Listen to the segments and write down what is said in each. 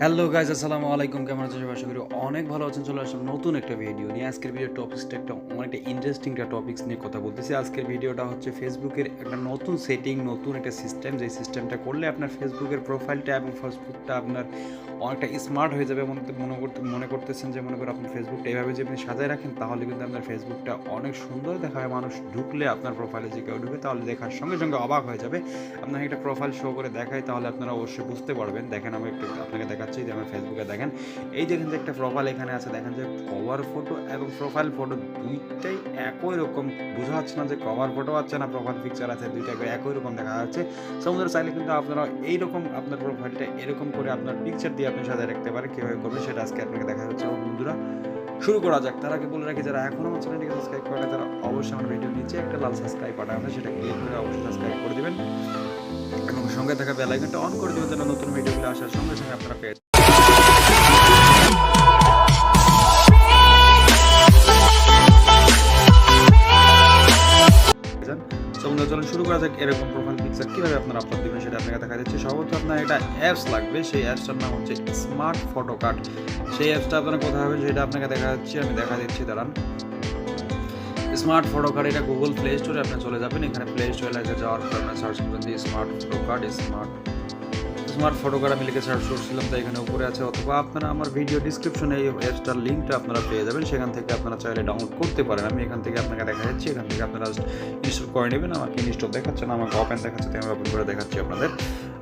Hello guys, আসসালামু আলাইকুম। কেমন আছেন সবাই? আশা করি অনেক ভালো আছেন। চলে আসলাম নতুন একটা ভিডিও নিয়ে। আজকের ভিডিও টপিক্সটা অনেকটা ইন্টারেস্টিং একটা টপিক্স নিয়ে কথা বলতেছি। আজকের ভিডিওটা হচ্ছে ফেসবুকের একটা নতুন সেটিং, নতুন একটা সিস্টেম, যে সিস্টেমটা করলে আপনার ফেসবুকের প্রোফাইলটা এবং ফেসবুকটা আপনার অনেকটা স্মার্ট হয়ে যাবে। মনে করতেছেন যে মনে করেন আপনার ফেসবুকটা এভাবে যে আপনি সাজায় রাখেন, তাহলে কিন্তু আপনার ফেসবুকটা অনেক সুন্দর দেখায়। মানুষ ঢুকলে আপনার প্রোফাইলে যে কেউ ঢুকে, তাহলে দেখার সঙ্গে সঙ্গে অবাক হয়ে যাবে। আপনাকে একটা প্রোফাইল শো করে দেখায়, তাহলে আপনারা অবশ্যই বুঝতে পারবেন। দেখেন, আমি একটু আপনাকে দেখাচ্ছি যে আমার ফেসবুকে দেখেন, এই দেখেন যে একটা প্রোফাইল এখানে আছে। দেখেন যে কভার ফটো এবং প্রোফাইল ফটো দুইটাই একই রকম। বোঝা যাচ্ছে না যে কভার ফটো আছে না প্রোফাইল পিকচার আছে, দুইটা একই রকম দেখা যাচ্ছে। সমুদ্র চাইলে কিন্তু আপনারা এইরকম আপনার প্রোফাইলটা এরকম করে আপনার পিকচার দিয়ে আপনি সাজায় রাখতে পারেন। কীভাবে করবেন সেটা আজকে আপনাকে দেখা যাচ্ছে। বন্ধুরা, শুরু করা যাক। তার আগে বলে রাখি, যারা এখনো আমার চ্যানেলটিকে সাবস্ক্রাইব করে না, তারা অবশ্যই আমার ভিডিও নিচে একটা লাল সাবস্ক্রাইব বাটন আছে, সেটা ক্লিক করে অবশ্যই সাবস্ক্রাইব করে দিবেন এবং সঙ্গে থাকা বেল আইকনটা অন করে দিবেন, যেন নতুন ভিডিওগুলো আসার সঙ্গে সঙ্গে আপনারা পেয়ে যান। চলুন শুরু করা যাক। এরকম প্রোফাইল পিকচার কীভাবে আপনারা আপলোড দিবেন সেটা আপনাকে দেখা যাচ্ছে। সর্বপ্রথম আপনার একটা অ্যাপস লাগবে। সেই অ্যাপসটার নাম হচ্ছে স্মার্ট ফটো কাট। সেই অ্যাপসটা আপনারা কোথায় হবে সেটা আপনাকে দেখা যাচ্ছে, আমি দেখা দিচ্ছি, দাঁড়ান। স্মার্ট ফটো কার্ড, এটা গুগল প্লে স্টোরে আপনি চলে যাবেন। এখানে প্লে স্টোরে যাওয়ার পর আপনার সার্চ করবেন যে smart photo card. Smart photo card আমি লিখে সার্চ করছিলাম, তো এখানে উপরে আছে। অথবা আপনারা আমার ভিডিও ডিসক্রিপশনে এই অ্যাপসটার লিঙ্কটা আপনারা পেয়ে যাবেন, সেখান থেকে আপনারা চাইলে ডাউনলোড করতে পারেন। আমি এখান থেকে আপনাকে দেখা যাচ্ছি, এখান থেকে আপনারা ইনস্টল করে নেবেন। আমাকে ইনস্টল দেখাচ্ছে না, আমাকে ওপেন দেখাচ্ছে, তাই আমি ওপেন করে দেখাচ্ছি আপনাদের।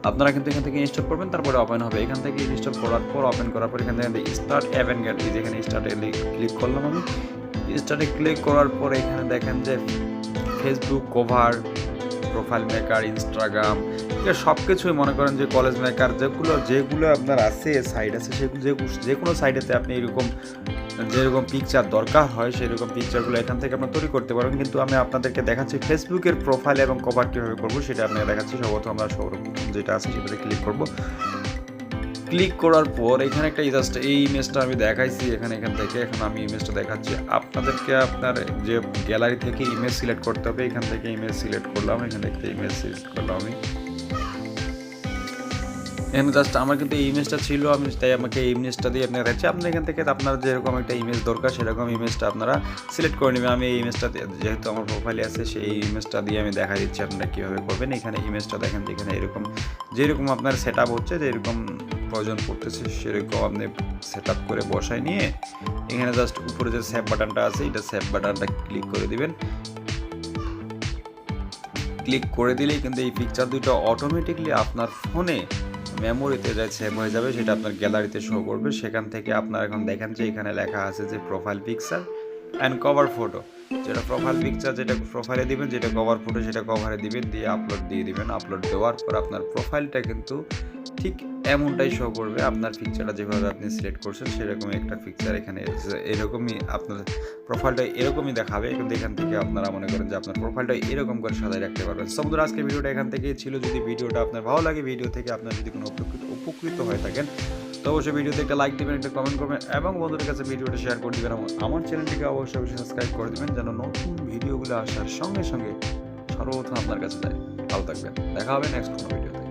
আপনারা কিন্তু এখান থেকে ইনস্টল করবেন, তারপরে ওপেন হবে। এখান থেকে ইনস্টল করার পর ওপেন করার পর এখান থেকে স্টার্ট অ্যাপ অ্যান্ড গ্যালারি, যেখানে স্টার্টে ক্লিক করলাম। আমি স্টার্টে ক্লিক করার পর এখানে দেখেন যে Facebook cover, profile maker, Instagram, সব কিছুই মনে করেন যে কলেজ মেকার, যেগুলো আপনার আছে, সাইট আছে, সেগুলো যে কোনো সাইটেতে আপনি যেরকম পিকচার দরকার হয় সেরকম পিকচারগুলো এখান থেকে আপনার তৈরি করতে পারবেন। কিন্তু আমি আপনাদেরকে দেখাচ্ছি ফেসবুকের প্রোফাইল এবং কভার কীভাবে করবো সেটা আপনাকে দেখাচ্ছি। সর্বপ্রথম আমরা যেটা আছে সেটাতে ক্লিক করবো। ক্লিক করার পর এখানে একটা এই ইমেজটা আমি দেখাইছি এখান থেকে। এখন আমি ইমেজটা দেখাচ্ছি আপনাদেরকে। আপনার যে গ্যালারি থেকে ইমেজ সিলেক্ট করতে হবে। এখান থেকে ইমেজ সিলেক্ট করলাম, এখান থেকে ইমেজ সিলেক্ট করলাম আমি। এখানে জাস্ট আমার কিন্তু এই ইমেজটা ছিল, আমি তাই আমাকে এই ইমেজটা দিয়ে আপনার দেখাচ্ছি। আপনি এখান থেকে আপনার যেরকম একটা ইমেজ দরকার সেরকম ইমেজটা আপনারা সিলেক্ট করে নেবেন। আমি এই ইমেজটা যেহেতু আমার প্রোফাইলে আছে, সেই ইমেজটা দিয়ে আমি দেখা দিচ্ছি আপনারা কীভাবে করবেন। এখানে ইমেজটা দেখেন, যেখানে যেরকম আপনার সেট আপ হচ্ছে, যেরকম প্রয়োজন পড়তেছে সেরকম আপনি সেট আপ করে বসায় নিয়ে এখানে জাস্ট উপরে যে সেভ বাটনটা আছে, এটা সেভ বাটনটা ক্লিক করে দিবেন। ক্লিক করে দিলেই কিন্তু এই পিকচার দুটো অটোমেটিকলি আপনার ফোনে মেমোরিতে সেভ হয়ে যাবে, সেটা আপনার গ্যালারিতে শো করবে। সেখান থেকে আপনারা এখন দেখেন যে এখানে লেখা আছে যে profile picture and cover photo. যেটা প্রোফাইল পিকচার যেটা প্রোফাইলে দিবেন, যেটা কভার ফটো সেটা কভারে দিবেন, দিয়ে আপলোড দিয়ে দিবেন। আপলোড দেওয়ার পর আপনার প্রোফাইলটা কিন্তু ঠিক এমনটাই শো করবে। আপনার পিকচারটা যেভাবে আপনি সিলেক্ট করছেন সেরকমই একটা পিকচার এখানে এরকমই আপনার প্রোফাইলটা এরকমই দেখাবে। কিন্তু এখান থেকে আপনারা মনে করেন যে আপনার প্রোফাইলটা এরকম করে সাজায় রাখতে পারবেন। সমুদ্র আজকের ভিডিওটা এখান থেকেই ছিল। যদি ভিডিওটা আপনার ভালো লাগে, ভিডিও থেকে আপনার যদি কোনো উপকৃত হয়ে থাকেন, তো অবশ্যই ভিডিওতে একটা লাইক দেবেন, একটা কমেন্ট করবেন এবং বন্ধুদের কাছে ভিডিওটা শেয়ার করে দেবেন। আমার চ্যানেলটিকে অবশ্যই সাবস্ক্রাইব করে দেবেন, যেন নতুন ভিডিওগুলো আসার সঙ্গে সঙ্গে সর্বপ্রথম আপনার কাছে যায়। ভালো থাকবেন, দেখা হবে নেক্সট কোনো ভিডিওতে।